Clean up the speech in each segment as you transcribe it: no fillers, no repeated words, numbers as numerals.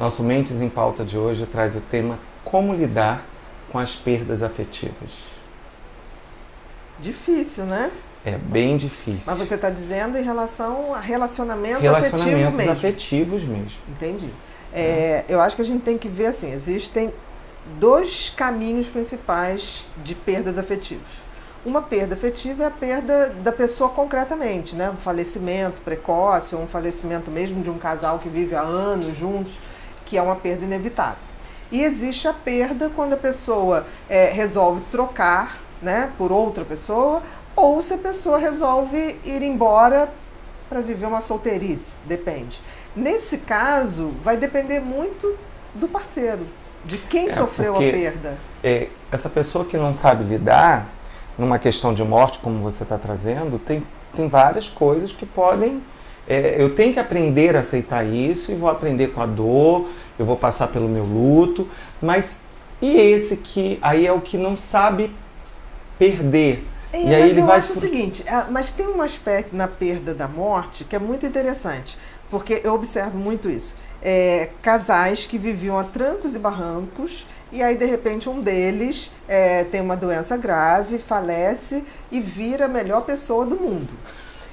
Nosso Mentes em Pauta de hoje traz o tema como lidar com as perdas afetivas. Difícil, né? É bem difícil. Mas você está dizendo em relação a relacionamento afetivo mesmo. Afetivos mesmo. Entendi. Eu acho que a gente tem que ver assim, existem dois caminhos principais de perdas afetivas. Uma perda afetiva é a perda da pessoa concretamente, né? Um falecimento precoce, ou um falecimento mesmo de um casal que vive há anos juntos, que é uma perda inevitável. E existe a perda quando a pessoa resolve trocar, né, por outra pessoa, ou se a pessoa resolve ir embora para viver uma solteirice, depende. Nesse caso, vai depender muito do parceiro, de quem sofreu a perda. Essa pessoa que não sabe lidar, numa questão de morte, como você está trazendo, tem várias coisas que podem... eu tenho que aprender a aceitar isso e vou aprender com a dor, eu vou passar pelo meu luto, mas e esse que aí é o que não sabe perder? E aí mas ele eu vai... acho o seguinte, mas tem um aspecto na perda da morte que é muito interessante, porque eu observo muito isso. Casais que viviam a trancos e barrancos, e aí de repente um deles tem uma doença grave, falece e vira a melhor pessoa do mundo.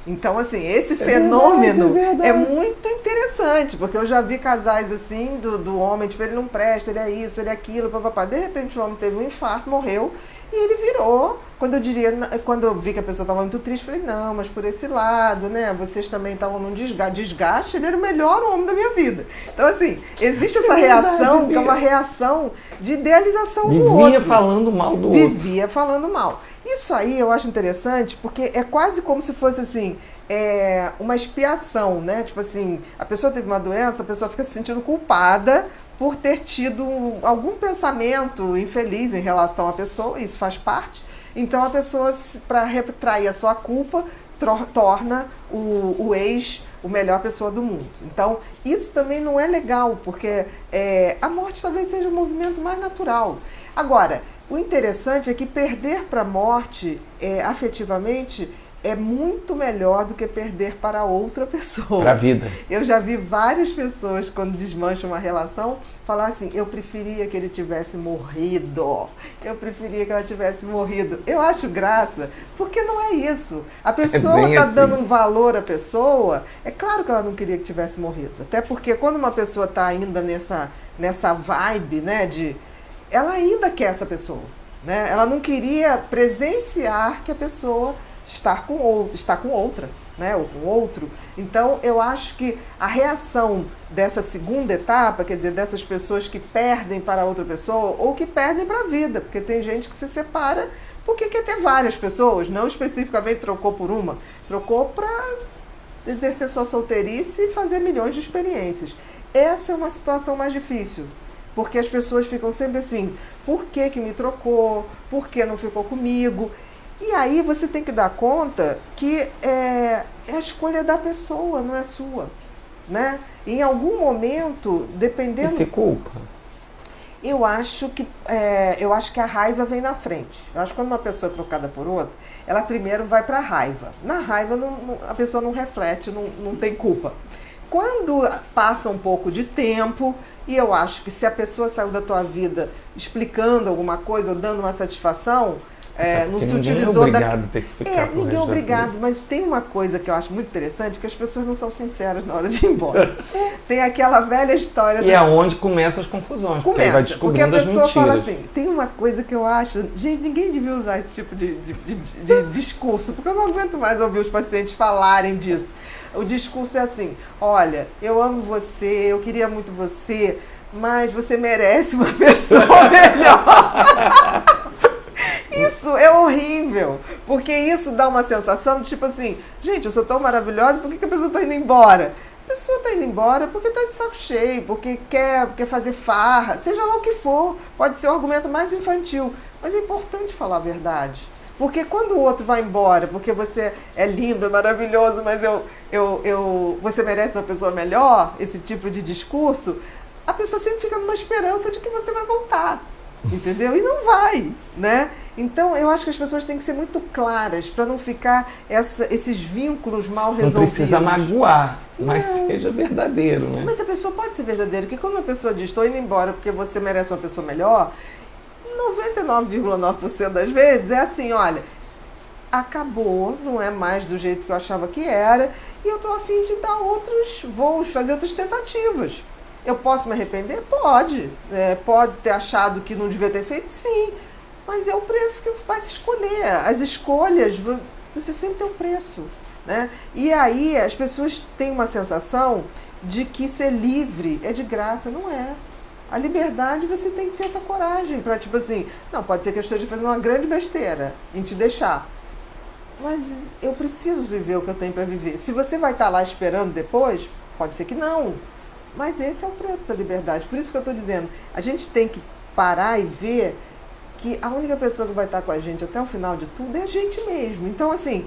Então, assim, esse fenômeno é muito interessante, porque eu já vi casais assim, do homem, tipo, ele não presta, ele é isso, ele é aquilo, papapá. De repente o homem teve um infarto, morreu, e ele virou. Quando eu vi que a pessoa estava muito triste, falei, não, mas por esse lado, né, vocês também estavam num desgaste, ele era o melhor homem da minha vida. Então, assim, existe essa reação, que é uma reação de idealização do outro. Vivia falando mal do outro. Vivia falando mal. Isso aí eu acho interessante, porque é quase como se fosse assim, uma expiação, né? Tipo assim, a pessoa teve uma doença, a pessoa fica se sentindo culpada por ter tido algum pensamento infeliz em relação à pessoa, isso faz parte. Então a pessoa, para retrair a sua culpa, torna o ex a melhor pessoa do mundo. Então, isso também não é legal, porque a morte talvez seja o movimento mais natural. Agora, o interessante é que perder para a morte, afetivamente, é muito melhor do que perder para outra pessoa. Para a vida. Eu já vi várias pessoas, quando desmancham uma relação, falar assim, eu preferia que ele tivesse morrido. Eu preferia que ela tivesse morrido. Eu acho graça, porque não é isso. A pessoa está dando um valor à pessoa, é claro que ela não queria que tivesse morrido. Até porque quando uma pessoa está ainda nessa vibe, né, ela ainda quer essa pessoa, né? Ela não queria presenciar que a pessoa está com outra, né? Ou com outro. Então, eu acho que a reação dessa segunda etapa, quer dizer, dessas pessoas que perdem para outra pessoa ou que perdem para a vida, porque tem gente que se separa porque quer ter várias pessoas, não especificamente trocou por uma, trocou para exercer sua solteirice e fazer milhões de experiências. Essa é uma situação mais difícil. Porque as pessoas ficam sempre assim, por que me trocou? Por que não ficou comigo? E aí você tem que dar conta que é a escolha da pessoa, não é sua, né? Em algum momento, dependendo... E se culpa? Eu acho que a raiva vem na frente. Eu acho que quando uma pessoa é trocada por outra, ela primeiro vai para a raiva. Na raiva, a pessoa não reflete, não tem culpa. Quando passa um pouco de tempo, e eu acho que se a pessoa saiu da tua vida explicando alguma coisa ou dando uma satisfação, não se utilizou ninguém é obrigado a ter que ficar com ninguém é obrigado, mas tem uma coisa que eu acho muito interessante, que as pessoas não são sinceras na hora de ir embora. Tem aquela velha história... E é onde começam as confusões, porque aí vai descobrindo as mentiras. Porque a pessoa fala assim, tem uma coisa que eu acho... Gente, ninguém devia usar esse tipo de discurso, porque eu não aguento mais ouvir os pacientes falarem disso. O discurso é assim, olha, eu amo você, eu queria muito você, mas você merece uma pessoa melhor. Isso é horrível, porque isso dá uma sensação de tipo assim, gente, eu sou tão maravilhosa, por que a pessoa está indo embora? A pessoa está indo embora porque está de saco cheio, porque quer fazer farra, seja lá o que for, pode ser o argumento mais infantil, mas é importante falar a verdade. Porque quando o outro vai embora, porque você é lindo, é maravilhoso, mas você merece uma pessoa melhor, esse tipo de discurso, a pessoa sempre fica numa esperança de que você vai voltar. entendeu? E não vai, né? Então, eu acho que as pessoas têm que ser muito claras para não ficar esses vínculos mal resolvidos. Não precisa magoar, mas Não. seja verdadeiro, né? Mas a pessoa pode ser verdadeira, porque quando uma pessoa diz, estou indo embora porque você merece uma pessoa melhor, 99,9% das vezes é assim, olha, acabou, não é mais do jeito que eu achava que era, e eu estou a fim de dar outros voos, fazer outras tentativas. Eu posso me arrepender? Pode. Pode ter achado que não devia ter feito? Sim. Mas é o preço que vai se escolher. As escolhas, você sempre tem um preço, né? E aí as pessoas têm uma sensação de que ser livre é de graça. Não é. A liberdade, você tem que ter essa coragem para, tipo assim, não, pode ser que eu esteja fazendo uma grande besteira em te deixar. Mas eu preciso viver o que eu tenho para viver. Se você vai estar lá esperando depois, pode ser que não. Mas esse é o preço da liberdade. Por isso que eu estou dizendo, a gente tem que parar e ver que a única pessoa que vai estar com a gente até o final de tudo é a gente mesmo. Então, assim,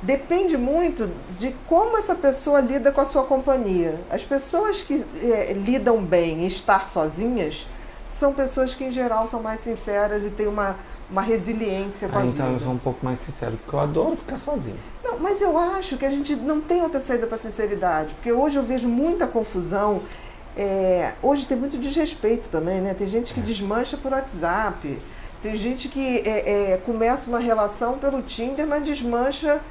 depende muito de como essa pessoa lida com a sua companhia. As pessoas que lidam bem em estar sozinhas são pessoas que, em geral, são mais sinceras e têm uma resiliência com a vida. Então eu sou um pouco mais sincero, porque eu adoro ficar sozinho. Não, mas eu acho que a gente não tem outra saída para a sinceridade, porque hoje eu vejo muita confusão. Hoje tem muito desrespeito também, né? Tem gente que desmancha por WhatsApp, tem gente que começa uma relação pelo Tinder, mas desmancha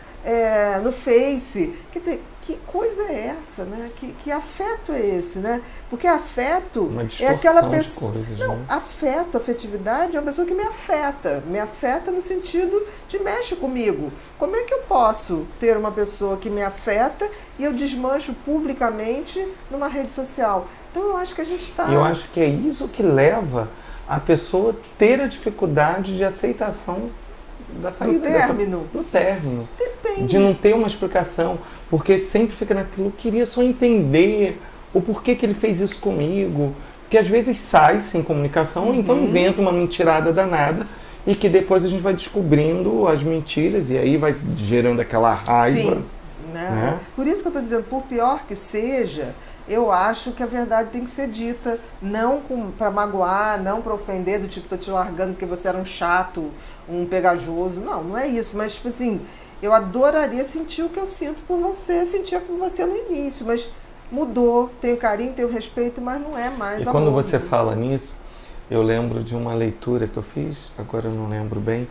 no Face. Quer dizer, que coisa é essa, né? Que afeto é esse, né? Porque afeto é aquela pessoa... Coisas, não, né? afeto, afetividade é uma pessoa que me afeta. Me afeta no sentido de mexe comigo. Como é que eu posso ter uma pessoa que me afeta e eu desmancho publicamente numa rede social? Então eu acho que a gente está... E eu acho que é isso que leva a pessoa ter a dificuldade de aceitação da saída no término. Depende. De não ter uma explicação, porque sempre fica naquilo, eu queria só entender o porquê que ele fez isso comigo, que às vezes sai sem comunicação, ou então inventa uma mentirada danada, e que depois a gente vai descobrindo as mentiras, e aí vai gerando aquela raiva. Sim, né? Por isso que eu estou dizendo, por pior que seja, eu acho que a verdade tem que ser dita, não para magoar, não para ofender, do tipo, tô te largando porque você era um chato, um pegajoso. Não, não é isso. Mas, tipo assim, eu adoraria sentir o que eu sinto por você, sentia com você no início, mas mudou, tenho carinho, tenho respeito, mas não é mais E amor. quando você fala nisso, eu lembro de uma leitura que eu fiz, agora eu não lembro bem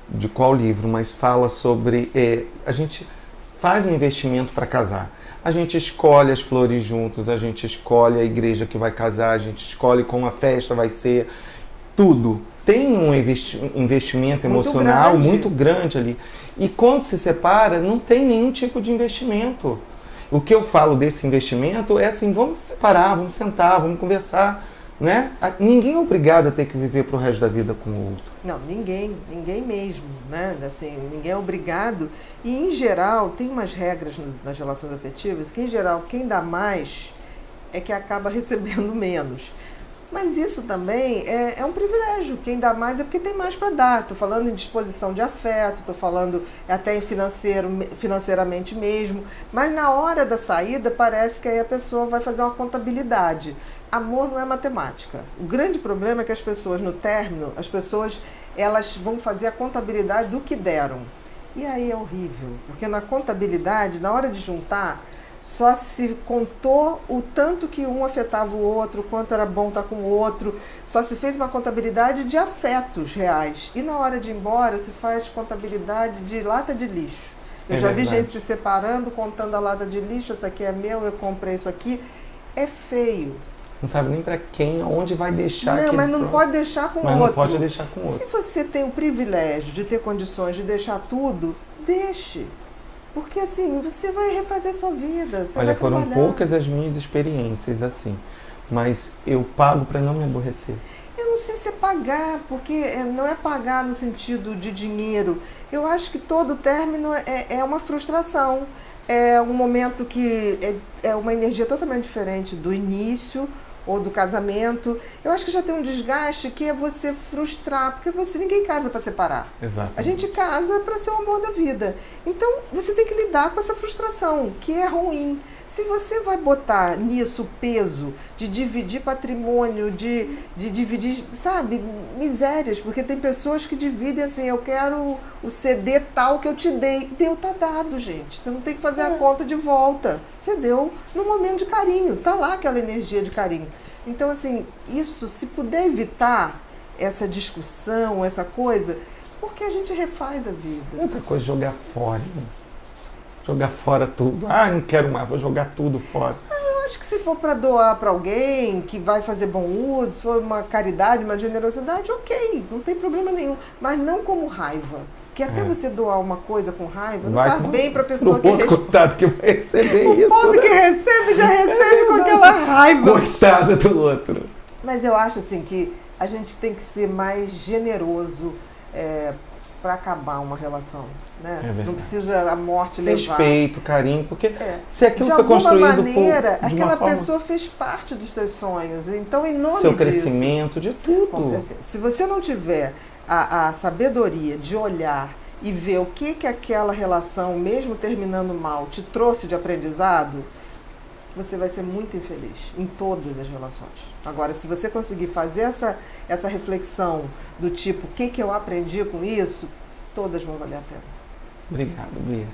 de qual livro, mas fala sobre... a gente faz um investimento para casar. A gente escolhe as flores juntos, a gente escolhe a igreja que vai casar, a gente escolhe como a festa vai ser, tudo. Tem um investimento emocional muito grande ali. E quando se separa, não tem nenhum tipo de investimento. O que eu falo desse investimento é assim, vamos se separar, vamos sentar, vamos conversar, né? Ninguém é obrigado a ter que viver pro resto da vida com o outro. Não, ninguém mesmo, né? Assim, ninguém é obrigado. E, em geral, tem umas regras nas relações afetivas que, em geral, quem dá mais é que acaba recebendo menos. Mas isso também é um privilégio. Quem dá mais é porque tem mais para dar. Estou falando em disposição de afeto, estou falando até em financeiramente mesmo. Mas na hora da saída parece que aí a pessoa vai fazer uma contabilidade. Amor não é matemática. O grande problema é que as pessoas, no término, elas vão fazer a contabilidade do que deram. E aí é horrível. Porque na contabilidade, na hora de juntar, só se contou o tanto que um afetava o outro, o quanto era bom estar com o outro, só se fez uma contabilidade de afetos reais. E na hora de ir embora, se faz contabilidade de lata de lixo. Eu já vi gente se separando, contando a lata de lixo, isso aqui é meu, eu comprei isso aqui. É feio. Não sabe nem para quem, onde vai deixar. Não, mas não pode deixar com o outro. Mas não pode deixar com o outro. Se você tem o privilégio de ter condições de deixar tudo, deixe. Porque assim, você vai refazer sua vida. Você Olha, vai foram trabalhar. poucas as minhas experiências assim, mas eu pago para não me aborrecer. Eu não sei se é pagar, porque não é pagar no sentido de dinheiro. Eu acho que todo término é uma frustração. É um momento que é uma energia totalmente diferente do início ou do casamento. Eu acho que já tem um desgaste que é você frustrar, porque ninguém casa para separar. Exato. A gente casa para ser o amor da vida. Então, você tem que lidar com essa frustração, que é ruim. Se você vai botar nisso o peso de dividir patrimônio, de dividir, sabe, misérias, porque tem pessoas que dividem assim, eu quero o CD tal que eu te dei. Deu, tá dado, gente. Você não tem que fazer a conta de volta. Você deu no momento de carinho. Tá lá aquela energia de carinho. Então, assim, isso, se puder evitar essa discussão, essa coisa, porque a gente refaz a vida. Outra coisa, jogar fora. Jogar fora tudo. Ah, não quero mais, vou jogar tudo fora. Eu acho que se for para doar para alguém que vai fazer bom uso, se for uma caridade, uma generosidade, ok, não tem problema nenhum. Mas não como raiva. Porque até você doar uma coisa com raiva não faz bem para a pessoa que recebe. Coitado que vai receber o isso. O povo que recebe já recebe com aquela raiva. Coitado do outro. Mas eu acho assim que a gente tem que ser mais generoso para acabar uma relação. Né? Não precisa a morte levar. Respeito, carinho, porque se aquilo foi construído de alguma maneira, de aquela uma forma... pessoa fez parte dos seus sonhos. Então, em nome seu disso, crescimento, de tudo. Com certeza. Se você não tiver a sabedoria de olhar e ver o que aquela relação, mesmo terminando mal, te trouxe de aprendizado, você vai ser muito infeliz em todas as relações. Agora, se você conseguir fazer essa reflexão do tipo, o que eu aprendi com isso, todas vão valer a pena. Obrigado, Bia.